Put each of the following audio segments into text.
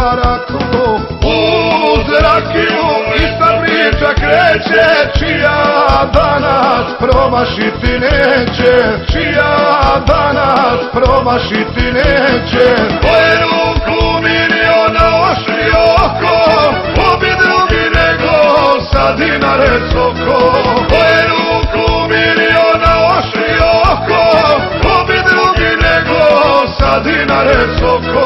baraku. Uz rakiju ista priča kreće, čija danas promašiti neće, čija danas promašiti neće. Koje ruku miliona ošli oko, obi drugi nego sa dinare soko. Koje ruku miliona ošli oko, obi drugi nego sa dinare soko.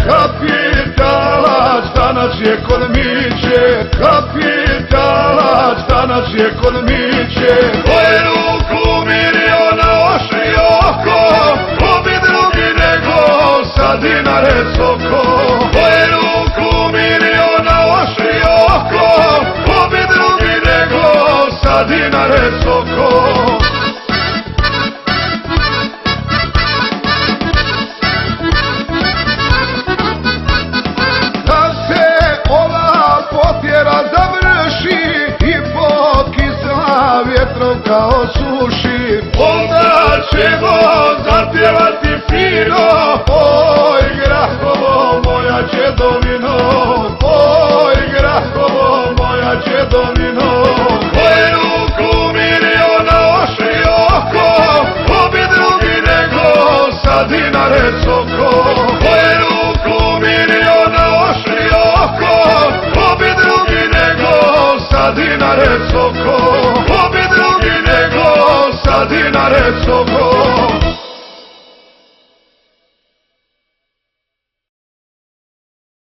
Kapitalac danas je kod Miće, kapitalac danas je kod Miće. Koje ruku miliona ošli oko, obi drugi nego sa dinare soko. Koje ruku miliona ošli oko, obi drugi nego sa dinare soko. Kao suši, onda ćemo zapjevati fino. Oj Grahovo moja djedovino, oj Grahovo moja djedovino. Koje ruku miliona ošli oko, obi drugi nego sa dinare soko. Koje ruku miliona ošli oko, obi drugi nego sa dinare soko. Dinare soko.